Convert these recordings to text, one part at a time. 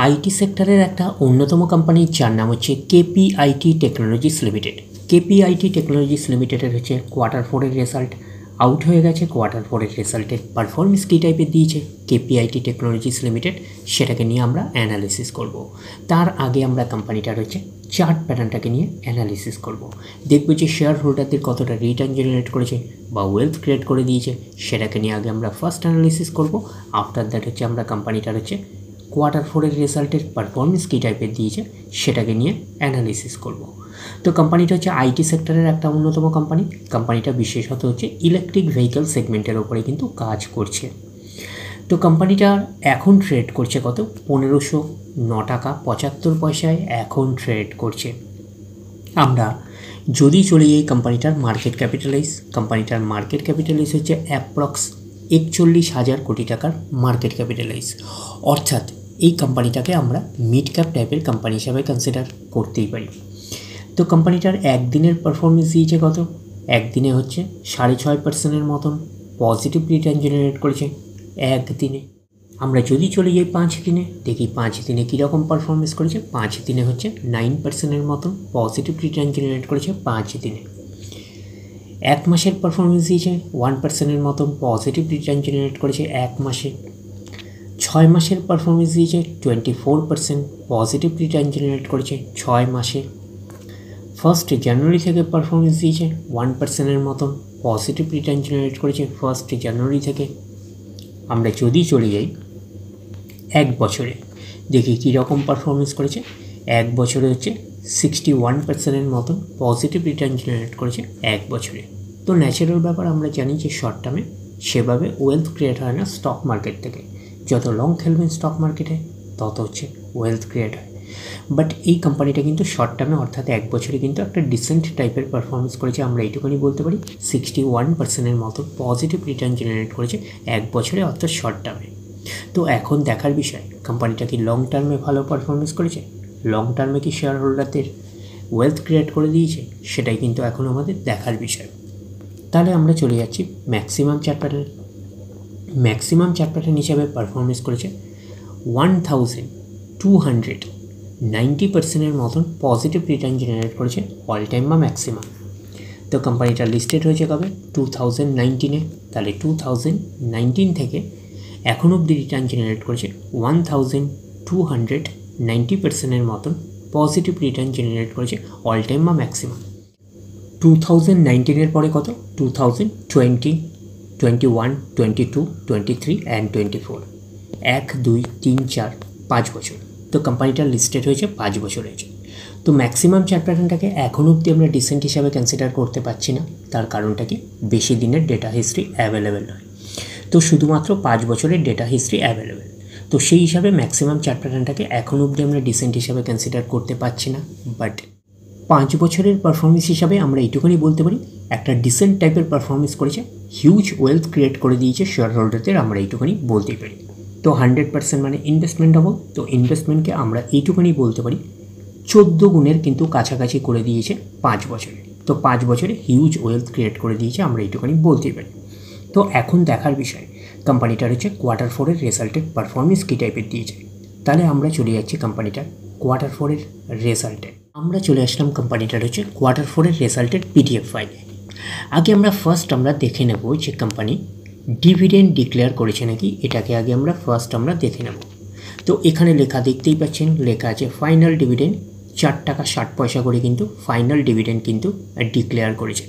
IT সেক্টরের একটা অন্যতম কোম্পানি যার নাম হচ্ছে KPIT technologies limited. KPIT technologies লিমিটেডের হচ্ছে কোয়ার্টার 4-এর রেজাল্ট আউট হয়ে গেছে। কোয়ার্টার 4-এর রেজাল্টের পারফরমেন্স কী টাইপের দিয়েছে কেপিআইটি টেকনোলজিস লিমিটেড, সেটাকে নিয়ে আমরা অ্যানালিসিস করব। তার আগে আমরা কোম্পানিটার হচ্ছে চার্ট প্যাটার্নটাকে নিয়ে অ্যানালিসিস করব। দেখব যে শেয়ার হোল্ডারদের কতটা রিটার্ন জেনারেট করেছে বা ওয়েলথ ক্রিয়েট করে দিয়েছে, সেটাকে নিয়ে আগে আমরা ফার্স্ট অ্যানালিসিস করব। আফটার দ্যাট হচ্ছে আমরা কোম্পানিটার হচ্ছে কোয়ার্টার 4-এর রেজাল্টের পারফরমেন্স কী টাইপের দিয়েছে সেটাকে নিয়ে অ্যানালিসিস করব। তো কোম্পানিটা হচ্ছে আইটি সেক্টরের একটা অন্যতম কোম্পানি। কোম্পানিটা বিশেষত হচ্ছে ইলেকট্রিক ভেহিকেল সেগমেন্টের ওপরে কিন্তু কাজ করছে। তো কোম্পানিটা এখন ট্রেড করছে কত, 1509 টাকা 75 পয়সায় এখন ট্রেড করছে। আমরা যদি চলে যাই কোম্পানিটার মার্কেট ক্যাপিটালাইজ হচ্ছে অ্যাপ্রক্স 41,000 কোটি টাকার মার্কেট ক্যাপিটালাইজ, অর্থাৎ এই কোম্পানিটাকে আমরা মিড ক্যাপ টাইপের কোম্পানি হিসাবে কনসিডার করতেই পারি। তো কোম্পানিটার একদিনের পারফরমেন্স দিয়েছে কত, একদিনে হচ্ছে 6.5% মতন পজিটিভ রিটার্ন জেনারেট করেছে একদিনে। আমরা যদি চলে যাই 5 দিনে, দেখি 5 দিনে কীরকম পারফরমেন্স করেছে। 5 দিনে হচ্ছে 9% মতন পজিটিভ রিটার্ন জেনারেট করেছে 5 দিনে। 1 মাসের পারফরমেন্স দিয়েছে 1% মতন পজিটিভ রিটার্ন জেনারেট করেছে 1 মাসে। 6 মাসের পারফরমেন্স দিয়েছে 24% পজিটিভ রিটার্ন জেনারেট করেছে 6 মাসে। 1 জানুয়ারি থেকে পারফরমেন্স দিয়েছে 1% মতন পজিটিভ রিটার্ন জেনারেট করেছে 1 জানুয়ারি থেকে। আমরা যদি চলে যাই 1 বছরে, দেখি কীরকম পারফরমেন্স করেছে। 1 বছরে হচ্ছে 61% মতন পজিটিভ রিটার্ন জেনারেট করেছে 1 বছরে। তো ন্যাচারাল ব্যাপার, আমরা জানি যে শর্ট টার্মে সেভাবে ওয়েলথ ক্রিয়েট হয় না স্টক মার্কেট থেকে। যত লং খেলবেন স্টক মার্কেটে তত হচ্ছে ওয়েলথ ক্রিয়েট হয়। বাট এই কোম্পানিটা কিন্তু শর্ট টার্মে অর্থাৎ 1 বছরে কিন্তু একটা ডিসেন্ট টাইপের পারফরমেন্স করেছে। আমরা এইটুকুনি বলতে পারি 61%-এর মতো পজিটিভ রিটার্ন জেনারেট করেছে 1 বছরে অর্থাৎ শর্ট টার্মে। তো এখন দেখার বিষয় কোম্পানিটা কি লং টার্মে ভালো পারফরমেন্স করেছে, লং টার্মে কি শেয়ার হোল্ডারদের ওয়েলথ ক্রিয়েট করে দিয়েছে, সেটাই কিন্তু এখন আমাদের দেখার বিষয়। তাহলে আমরা চলে যাচ্ছি ম্যাক্সিমাম চার্ট প্যাটার্ন হিসাবে পারফরমেন্স করেছে 1290%-এর মতন পজিটিভ রিটার্ন জেনারেট করেছে অল টাইম বা ম্যাক্সিমাম। তো কোম্পানিটা লিস্টেড হয়েছে কবে, 2019-এ। তাহলে 2019 থেকে এখন অবধি রিটার্ন জেনারেট করেছে 1290%-এর মতন পজিটিভ রিটার্ন জেনারেট করেছে অল টাইম বা ম্যাক্সিমাম। 2019-এর পরে কত, 2020, 21, 22, 23 অ্যান্ড 24, 1, 2, 3, 4, 5 বছর। তো কোম্পানিটা লিস্টেড হয়েছে 5 বছর হয়েছে। তো ম্যাক্সিমাম চার্ট প্যাটার্নটাকে এখন অবধি আমরা ডিসেন্ট হিসাবে কনসিডার করতে পারছি না। তার কারণটা কি, বেশি দিনের ডেটা হিস্ট্রি অ্যাভেলেবেল নয়। তো শুধুমাত্র 5 বছরের ডেটা হিস্ট্রি অ্যাভেলেবেল। তো সেই হিসাবে ম্যাক্সিমাম চার্ট প্যাটার্নটাকে এখন অবধি আমরা ডিসেন্ট হিসাবে কনসিডার করতে পারছি না। বাট 5 বছরের পারফরমেন্স হিসাবে আমরা এইটুকুনি বলতে পারি একটা ডিসেন্ট টাইপের পারফরমেন্স করেছে, হিউজ ওয়েলথ ক্রিয়েট করে দিয়েছে শেয়ার হোল্ডারদের, আমরা এইটুকুনি বলতেই পারি। তো 100% মানে ইনভেস্টমেন্ট হবো। তো ইনভেস্টমেন্টকে আমরা এইটুকুনি বলতে পারি 14 গুণের কিন্তু কাছাকাছি করে দিয়েছে 5 বছরে। তো 5 বছরে হিউজ ওয়েলথ ক্রিয়েট করে দিয়েছে, আমরা এইটুকুনি বলতেই পারি। তো এখন দেখার বিষয় কোম্পানিটার হচ্ছে কোয়ার্টার 4-এর রেজাল্টের পারফরমেন্স কী টাইপের দিয়েছে। তাহলে আমরা চলে যাচ্ছি কোম্পানিটার কোয়ার্টার 4-এর রেজাল্টে। আমরা চলে আসলাম কোম্পানিটার হচ্ছে কোয়ার্টার 4-এর রেজাল্টের পিডিএফ ফাইলে। আগে আমরা আমরা দেখে নেব যে কোম্পানি ডিভিডেন্ড ডিক্লেয়ার করেছে নাকি, এটাকে আগে আমরা দেখে নেব। তো এখানে লেখা দেখতেই পাচ্ছেন, লেখা আছে ফাইনাল ডিভিডেন্ড 4 টাকা 60 পয়সা করে কিন্তু ফাইনাল ডিভিডেন্ড কিন্তু ডিক্লেয়ার করেছে।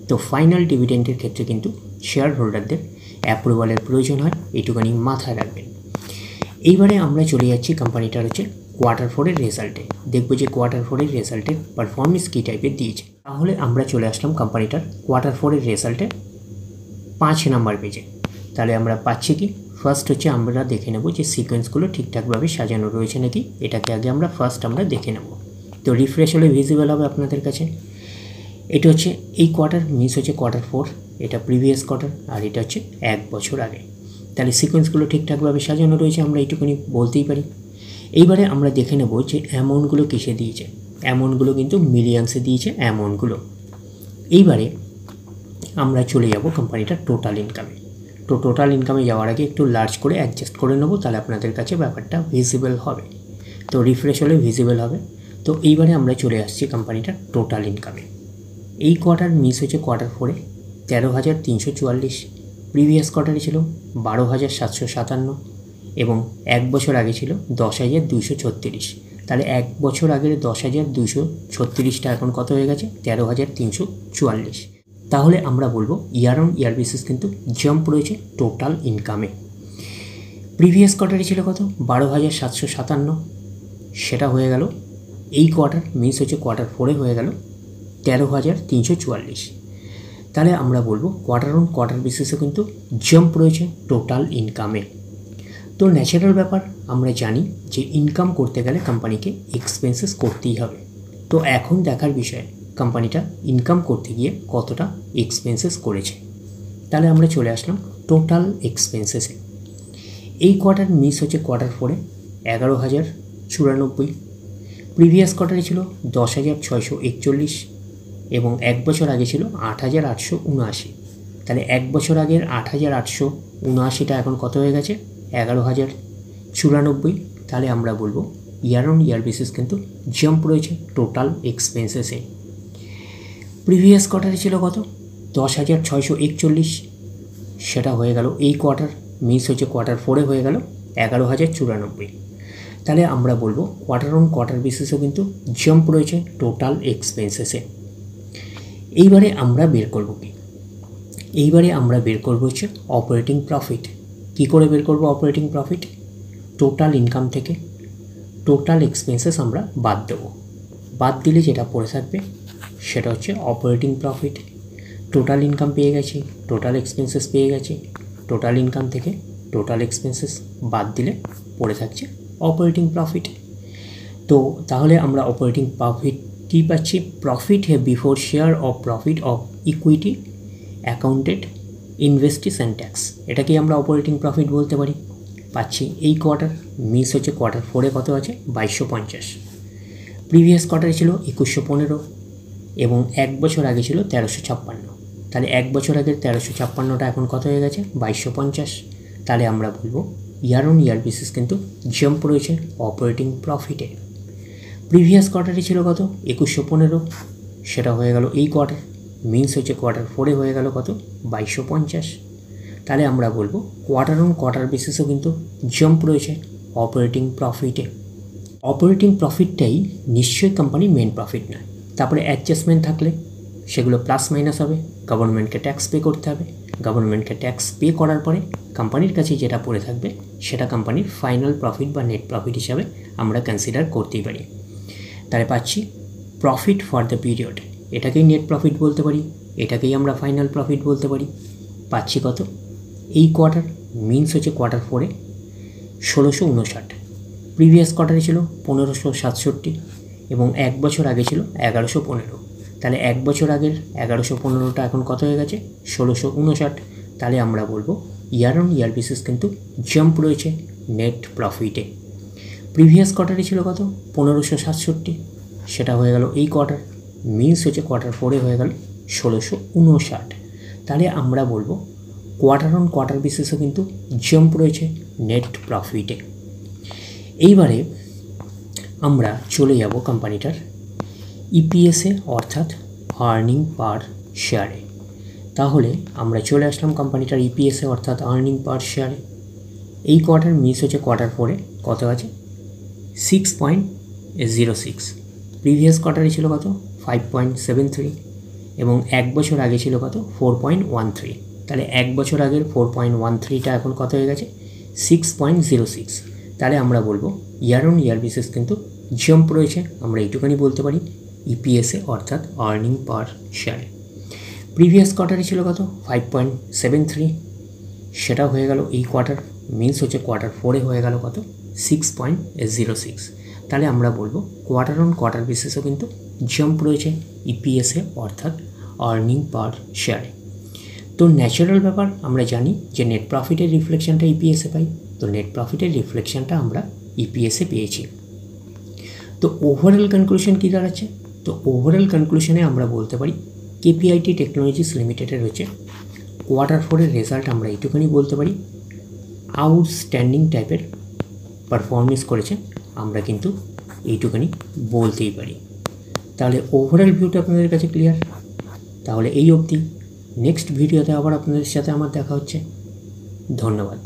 তো ফাইনাল ডিভিডেন্ডের ক্ষেত্রে কিন্তু শেয়ার হোল্ডারদের অ্যাপ্রুভালের প্রয়োজন হয়, এইটুখানি মাথায় রাখবেন। এইবারে আমরা চলে যাচ্ছি কোম্পানিটার হচ্ছে কোয়ার্টার 4-এর রেজাল্টে, দেখবো যে কোয়ার্টার 4-এর রেজাল্টের পারফরমেন্স কী টাইপের দিয়েছে। তাহলে আমরা চলে আসলাম কোম্পানিটার কোয়ার্টার 4-এর রেজাল্টে 5 নম্বর পেজে। তাহলে আমরা পাচ্ছি কি, ফার্স্ট হচ্ছে আমরা দেখে নেব যে সিকোয়েন্সগুলো ঠিকঠাকভাবে সাজানো রয়েছে নাকি, এটাকে আগে আমরা আমরা দেখে নেব। তো রিফ্রেশ হলে ভিজিবল হবে আপনাদের কাছে। এটা হচ্ছে এই কোয়ার্টার, মিস হচ্ছে কোয়ার্টার 4, এটা প্রিভিয়াস কোয়ার্টার, আর এটা হচ্ছে 1 বছর আগে। তাহলে সিকোয়েন্সগুলো ঠিকঠাকভাবে সাজানো রয়েছে, আমরা এইটুকুনি বলতেই পারি। এইবারে আমরা দেখে নেব যে অ্যামাউন্টগুলো কিসে দিয়েছে। অ্যামাউন্টগুলো কিন্তু মিলিয়ন্সে দিয়েছে অ্যামাউন্টগুলো। এইবারে আমরা চলে যাব কোম্পানিটার টোটাল ইনকামে। তো টোটাল ইনকামে যাওয়ার আগে একটু লার্জ করে অ্যাডজাস্ট করে নেব, তাহলে আপনাদের কাছে ব্যাপারটা ভিজিবল হবে। তো রিফ্রেশ হলে ভিজিবল হবে। তো এইবারে আমরা চলে আসছি কোম্পানিটার টোটাল ইনকামে। এই কোয়ার্টার মিস হয়েছে কোয়ার্টার 4-এ 13,344, প্রিভিয়াস কোয়ার্টারে ছিল 12,757 এবং এক বছর আগে ছিল 10,236। তাহলে এক বছর আগের 10,236টা এখন কত হয়ে গেছে? 13,344। তাহলে আমরা বলবো ইয়ার অন ইয়ার বেসিস কিন্তু জাম্প রয়েছে টোটাল ইনকামে। প্রিভিয়াস কোয়ার্টারে ছিল কত? 12,757, সেটা হয়ে গেল এই কোয়ার্টার মিস হচ্ছে কোয়ার্টার 4-এ হয়ে গেল 13,344। তাহলে আমরা বলবো কোয়ার্টার অন কোয়ার্টার বেসিসে কিন্তু জাম্প রয়েছে টোটাল ইনকামে। তো ন্যাচারাল ব্যাপার, আমরা জানি যে ইনকাম করতে গেলে কোম্পানিকে এক্সপেন্সেস করতেই হবে। তো এখন দেখার বিষয় কোম্পানিটা ইনকাম করতে গিয়ে কতটা এক্সপেন্সেস করেছে। তাহলে আমরা চলে আসলাম টোটাল এক্সপেন্সেসে। এই কোয়ার্টার মিস হচ্ছে কোয়ার্টার 4-এ 11,094, প্রিভিয়াস কোয়ার্টারে ছিল 10,641 এবং এক বছর আগে ছিল 8,879। তাহলে এক বছর আগের 8,879টা এখন কত হয়ে গেছে? 11,094। তাহলে আমরা বলবো ইয়ার অন ইয়ার বেসিস কিন্তু জাম্প রয়েছে টোটাল এক্সপেন্সেসে। প্রিভিয়াস কোয়ার্টারে ছিল কত? 10,641, সেটা হয়ে গেল এই কোয়ার্টার মিস হচ্ছে কোয়ার্টার 4-এ হয়ে গেল 11,094। তাহলে আমরা বলবো কোয়ার্টার অন কোয়ার্টার বেসিসও কিন্তু জাম্প রয়েছে টোটাল এক্সপেন্সেসে। এইবারে আমরা বের করব কি? এইবারে আমরা বের করব হচ্ছে অপারেটিং প্রফিট। কী করে বের করব অপারেটিং প্রফিট? টোটাল ইনকাম থেকে টোটাল এক্সপেন্সেস আমরা বাদ দেবো। বাদ দিলে যেটা পড়ে থাকবে সেটা হচ্ছে অপারেটিং প্রফিট। টোটাল ইনকাম পেয়ে গেছি, টোটাল এক্সপেন্সেস পেয়ে গেছি, টোটাল ইনকাম থেকে টোটাল এক্সপেন্সেস বাদ দিলে পড়ে থাকছে অপারেটিং প্রফিট। তো তাহলে আমরা অপারেটিং প্রফিট কী পাচ্ছি? Profit before share of profit of equity accounted investees and tax, এটাকেই আমরা অপারেটিং প্রফিট বলতে পারি। পাচ্ছি এই কোয়ার্টার মিস হচ্ছে কোয়ার্টার 4-এ কত আছে? 2,250। প্রিভিয়াস কোয়ার্টারে ছিল 2,115 এবং এক বছর আগে ছিল 1,356। তাহলে এক বছর আগের 1,356টা এখন কত হয়ে গেছে? 2,250। তাহলে আমরা বলবো ইয়ার অন ইয়ার বেসিস কিন্তু জাম্প রয়েছে অপারেটিং প্রফিটে। প্রিভিয়াস কোয়ার্টারে ছিল কত? 2,115, সেটা হয়ে গেল এই কোয়ার্টার মিন্স হচ্ছে কোয়ার্টার 4-এ হয়ে গেল কত? 2,250। তাহলে আমরা বলবো কোয়ার্টার অন কোয়ার্টার বেসিসও কিন্তু জাম্প রয়েছে অপারেটিং প্রফিটে। অপারেটিং প্রফিটটাই নিশ্চয়ই কোম্পানির মেন প্রফিট নয়। তারপরে অ্যাডজাস্টমেন্ট থাকলে সেগুলো প্লাস মাইনাস হবে, গভর্নমেন্টকে ট্যাক্স পে করতে হবে, গভর্নমেন্টকে ট্যাক্স পে করার পরে কোম্পানির কাছে যেটা পড়ে থাকবে সেটা কোম্পানির ফাইনাল প্রফিট বা নেট প্রফিট হিসাবে আমরা কনসিডার করতেই পারি। তাহলে পাচ্ছি প্রফিট ফর দ্য পিরিয়ড, এটাকেই নেট প্রফিট বলতে পারি, এটাকেই আমরা ফাইনাল প্রফিট বলতে পারি। পাচ্ছি কত? এই কোয়ার্টার মিন্স হচ্ছে কোয়ার্টার 4-এ 1,659, প্রিভিয়াস কোয়ার্টারে ছিল 1,567 এবং এক বছর আগে ছিল 1,115। তাহলে এক বছর আগের 1,115টা এখন কত হয়ে গেছে? 1,659। তাহলে আমরা বলবো ইয়ার অন ইয়ার বেসিস কিন্তু জাম্প রয়েছে নেট প্রফিটে। প্রিভিয়াস কোয়ার্টারে ছিল কত? 1,567, সেটা হয়ে গেল এই কোয়ার্টার মিন্স হচ্ছে কোয়ার্টার 4-এ হয়ে গেল 1,659। তাহলে আমরা বলবো কোয়ার্টার অন কোয়ার্টার বেসিসও কিন্তু জাম্প রয়েছে নেট প্রফিটে। এইবারে আমরা চলে যাব কোম্পানিটার ইপিএসে অর্থাৎ আর্নিং পার শেয়ারে। তাহলে আমরা চলে আসলাম কোম্পানিটার ইপিএসে অর্থাৎ আর্নিং পার শেয়ারে। এই কোয়ার্টার মিস হচ্ছে কোয়ার্টার 4-এ কত আছে? 6.06, প্রিভিয়াস কোয়ার্টারে ছিল কত? 5.73 এবং এক বছর আগে ছিল কত? 4.13। তাহলে এক বছর আগের 4.13টা এখন কত হয়ে গেছে? 6.06। তাহলে আমরা বলবো ইয়ার অন ইয়ার বেসিস কিন্তু জাম্প রয়েছে, আমরা এইটুখানি বলতে পারি ইপিএসে অর্থাৎ আর্নিং পার শেয়ারে। প্রিভিয়াস কোয়ার্টারে ছিল কত? 5.73, সেটা হয়ে গেল এই কোয়ার্টার মিন্স হচ্ছে কোয়ার্টার 4-এ হয়ে গেল কত? 6.06। তাহলে আমরা বলবো কোয়ার্টার অন কোয়ার্টার বেসিসও কিন্তু জাম্প রয়েছে ইপিএসে অর্থাৎ আর্নিং পার শেয়ারে। তো ন্যাচারাল ব্যাপার, আমরা জানি যে নেট প্রফিটের রিফ্লেকশনটা ইপিএসে পাই, তো নেট প্রফিটের রিফ্লেকশনটা আমরা ইপিএসে পেয়েছি। তো ওভারঅল কনক্লুশন কী দাঁড়াচ্ছে? তো ওভারঅল কনক্লুশনে আমরা বলতে পারি কেপিআইটি টেকনোলজিস লিমিটেডের হচ্ছে কোয়ার্টার 4-এর রেজাল্ট আমরা এইটুখানি বলতে পারি আউটস্ট্যান্ডিং টাইপের পারফরমেন্স করেছে আমরা কিন্তু এইটুখানি বলতেই পারি। তাহলে ওভারঅল ভিউটা আপনাদের কাছে ক্লিয়ার। তাহলে এই অবধি, নেক্সট ভিডিওতে আবার আপনাদের সাথে আমার দেখা হচ্ছে। ধন্যবাদ।